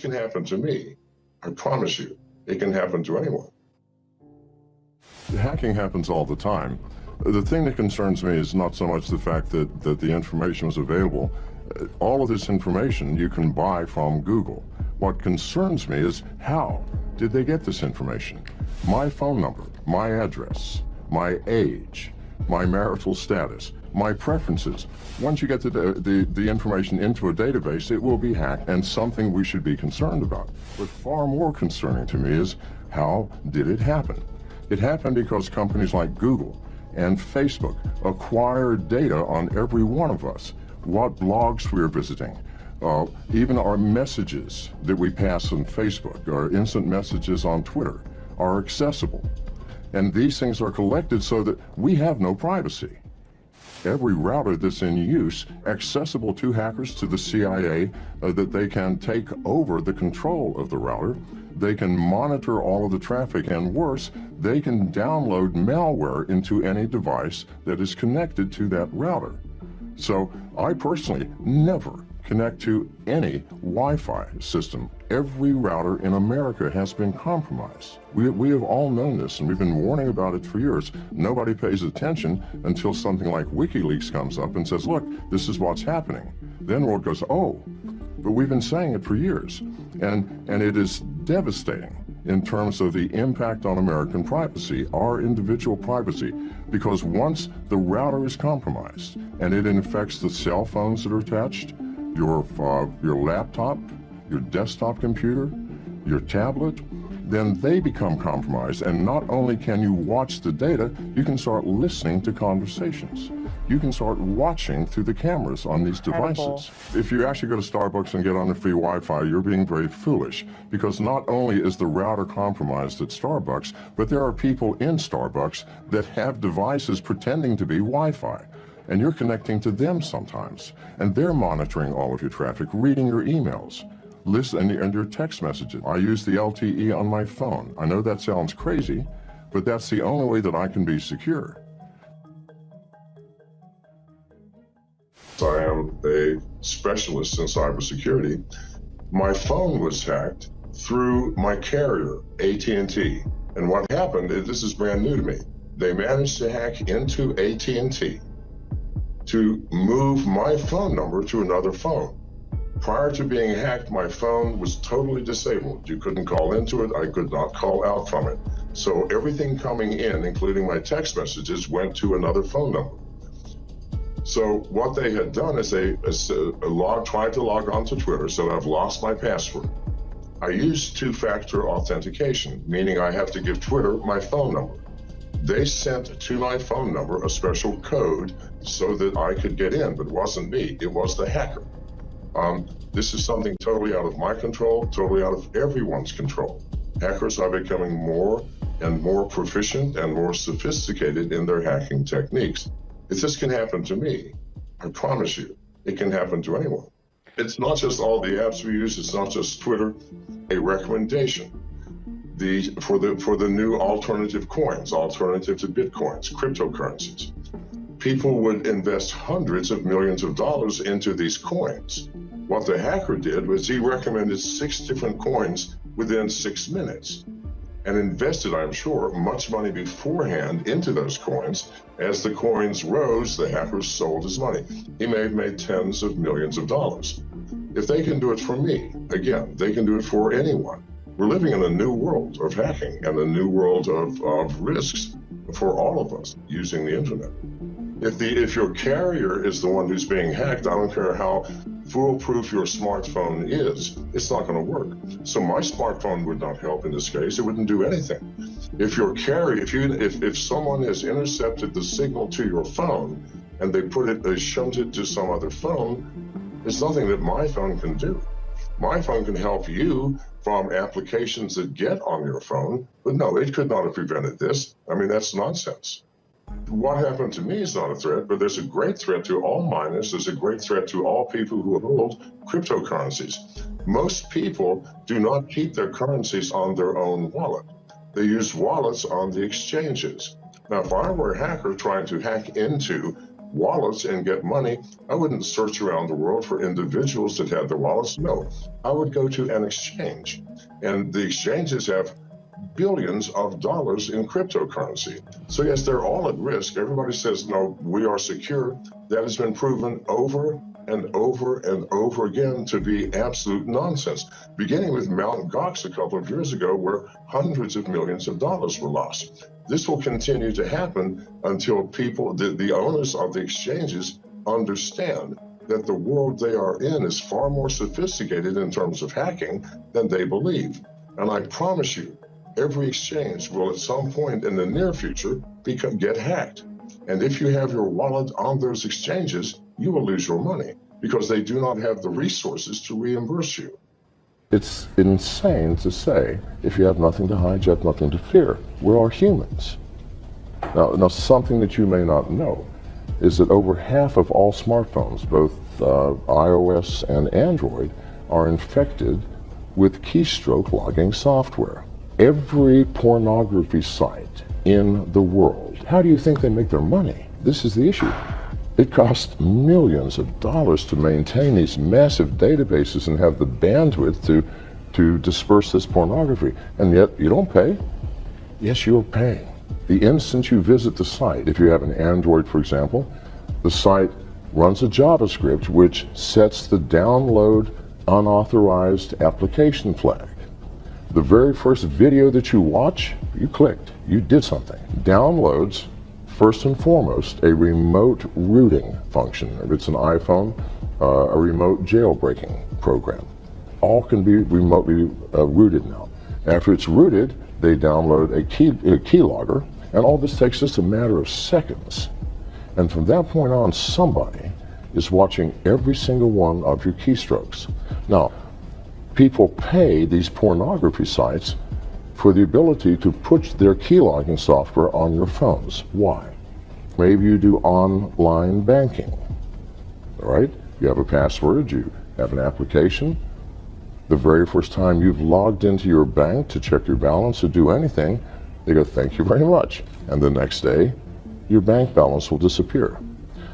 can happen to me, I promise you, it can happen to anyone. Hacking happens all the time. The thing that concerns me is not so much the fact that the information was available. All of this information you can buy from Google. What concerns me is how did they get this information? My phone number, my address, my age, my marital status, my preferences. Once you get the information into a database, it will be hacked and something we should be concerned about. But far more concerning to me is how did it happen? It happened because companies like Google and Facebook acquired data on every one of us, what blogs we're visiting, even our messages that we pass on Facebook, our instant messages on Twitter are accessible. And these things are collected so that we have no privacy. Every router that's in use, accessible to hackers, to the CIA, that they can take over the control of the router. They can monitor all of the traffic, and worse, they can download malware into any device that is connected to that router. So I personally never connect to any Wi-Fi system. Every router in America has been compromised. We have all known this, and we've been warning about it for years. Nobody pays attention until something like WikiLeaks comes up and says, look, this is what's happening. Then the world goes, oh, but we've been saying it for years. And it is devastating in terms of the impact on American privacy, our individual privacy, because once the router is compromised and it infects the cell phones that are attached, your laptop, your desktop computer, your tablet, then they become compromised. And not only can you watch the data, you can start listening to conversations. You can start watching through the cameras on these devices. If you actually go to Starbucks and get on the free Wi-Fi, you're being very foolish, because not only is the router compromised at Starbucks, but there are people in Starbucks that have devices pretending to be Wi-Fi. And you're connecting to them sometimes, and they're monitoring all of your traffic, reading your emails, and your text messages. I use the LTE on my phone. I know that sounds crazy, but that's the only way that I can be secure. I am a specialist in cybersecurity. My phone was hacked through my carrier, AT&T. And what happened, this is brand new to me. They managed to hack into AT&T to move my phone number to another phone. Prior to being hacked, my phone was totally disabled. You couldn't call into it. I could not call out from it. So everything coming in, including my text messages, went to another phone number. So what they had done is they tried to log on to Twitter, so I've lost my password. I used two-factor authentication, meaning I have to give Twitter my phone number. They sent to my phone number a special code so that I could get in, but it wasn't me, it was the hacker. This is something totally out of my control, totally out of everyone's control. Hackers are becoming more and more proficient and more sophisticated in their hacking techniques. If this can happen to me, I promise you, it can happen to anyone. It's not just all the apps we use, it's not just Twitter. A recommendation for the new alternative coins, alternative to Bitcoins, cryptocurrencies. People would invest hundreds of millions of dollars into these coins. What the hacker did was he recommended 6 different coins within 6 minutes and invested, I'm sure, much money beforehand into those coins. As the coins rose, the hackers sold his money. He made tens of millions of dollars. If they can do it for me, again, they can do it for anyone. We're living in a new world of hacking and a new world of risks for all of us using the internet. If your carrier is the one who's being hacked, I don't care how foolproof your smartphone is, it's not going to work. So my smartphone would not help in this case. It wouldn't do anything. If your carrier, if someone has intercepted the signal to your phone and they shunt it to some other phone, there's nothing that my phone can do. My phone can help you from applications that get on your phone, but no, it could not have prevented this. I mean, that's nonsense. What happened to me is not a threat, but there's a great threat to all miners. There's a great threat to all people who hold cryptocurrencies. Most people do not keep their currencies on their own wallet. They use wallets on the exchanges. Now, if I were a hacker trying to hack into wallets and get money, I wouldn't search around the world for individuals that had the wallets. No, I would go to an exchange. And the exchanges have billions of dollars in cryptocurrency. So yes, they're all at risk. Everybody says, no, we are secure. That has been proven over and over and over again to be absolute nonsense, beginning with Mt. Gox a couple of years ago, where hundreds of millions of dollars were lost. This will continue to happen until people, the owners of the exchanges, understand that the world they are in is far more sophisticated in terms of hacking than they believe. And I promise you, every exchange will at some point in the near future get hacked. And if you have your wallet on those exchanges, you will lose your money because they do not have the resources to reimburse you. It's insane to say, if you have nothing to hide, you have nothing to fear. We're all humans. Now something that you may not know is that over half of all smartphones, both iOS and Android, are infected with keystroke logging software. Every pornography site in the world, how do you think they make their money? This is the issue. It costs millions of dollars to maintain these massive databases and have the bandwidth to disperse this pornography, and yet you don't pay? Yes, you're paying. The instant you visit the site, if you have an Android, for example, the site runs a JavaScript which sets the download unauthorized application flag. The very first video that you watch, you clicked, you did something. Downloads, first and foremost, a remote rooting function. If it's an iPhone, a remote jailbreaking program. All can be remotely rooted now. After it's rooted, they download a keylogger, and all this takes just a matter of seconds. And from that point on, somebody is watching every single one of your keystrokes. Now, people pay these pornography sites for the ability to put their keylogging software on your phones. Why? Maybe you do online banking, all right? You have a password, you have an application. The very first time you've logged into your bank to check your balance or do anything, they go, thank you very much. And the next day, your bank balance will disappear.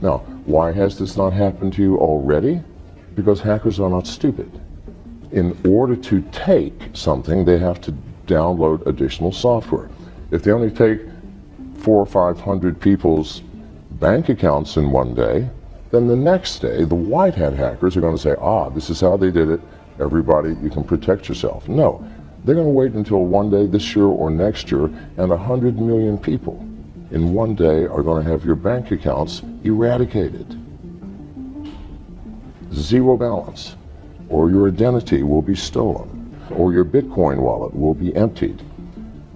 Now, why has this not happened to you already? Because hackers are not stupid. In order to take something, they have to download additional software. If they only take 400 or 500 people's bank accounts in one day, then the next day, the white hat hackers are going to say, this is how they did it. Everybody, you can protect yourself. No, they're going to wait until one day this year or next year, and 100 million people in one day are going to have your bank accounts eradicated. Zero balance. Or your identity will be stolen, or your Bitcoin wallet will be emptied.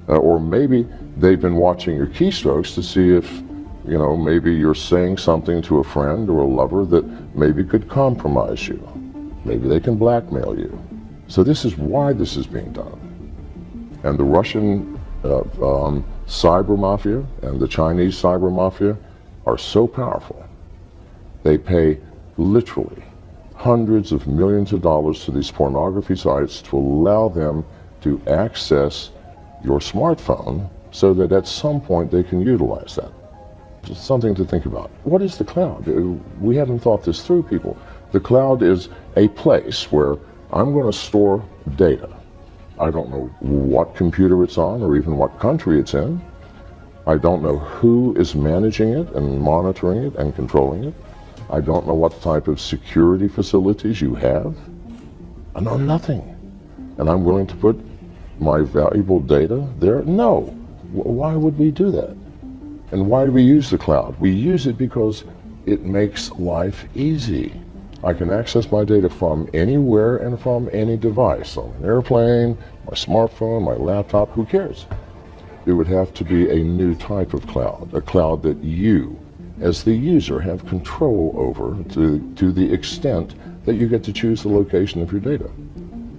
Or maybe they've been watching your keystrokes to see if, maybe you're saying something to a friend or a lover that maybe could compromise you. Maybe they can blackmail you. So this is why this is being done. And the Russian cyber mafia and the Chinese cyber mafia are so powerful. They pay literally hundreds of millions of dollars to these pornography sites to allow them to access your smartphone so that at some point they can utilize that. It's something to think about. What is the cloud? We haven't thought this through, people. The cloud is a place where I'm going to store data. I don't know what computer it's on or even what country it's in. I don't know who is managing it and monitoring it and controlling it. I don't know what type of security facilities you have. I know nothing. And I'm willing to put my valuable data there? No. Why would we do that? And why do we use the cloud? We use it because it makes life easy. I can access my data from anywhere and from any device, on an airplane, my smartphone, my laptop, who cares? It would have to be a new type of cloud, a cloud that you, as the user, have control over to the extent that you get to choose the location of your data.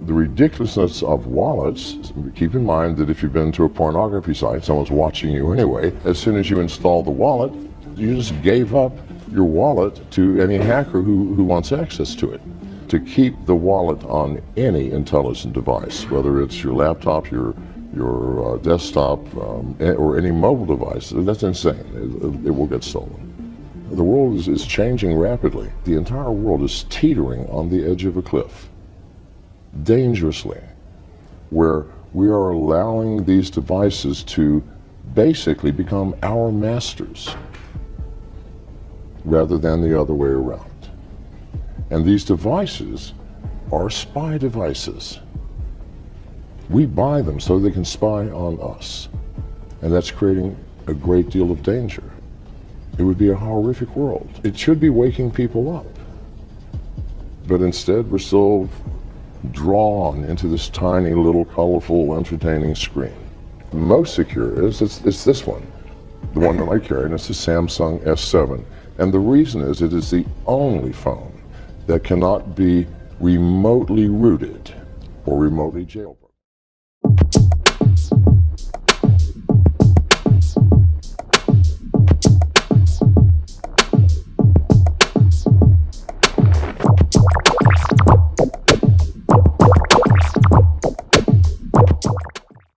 The ridiculousness of wallets, keep in mind that if you've been to a pornography site, someone's watching you anyway, as soon as you install the wallet, you just gave up your wallet to any hacker who wants access to it. To keep the wallet on any intelligent device, whether it's your laptop, your desktop, or any mobile device, that's insane. It will get stolen. The world is changing rapidly. The entire world is teetering on the edge of a cliff, dangerously, where we are allowing these devices to basically become our masters rather than the other way around. And these devices are spy devices. We buy them so they can spy on us. And that's creating a great deal of danger. It would be a horrific world. It should be waking people up. But instead, we're still drawn into this tiny little colorful, entertaining screen. Most secure is it's this one, the one that I carry, and it's the Samsung S7. And the reason is it is the only phone that cannot be remotely rooted or remotely jailbroken.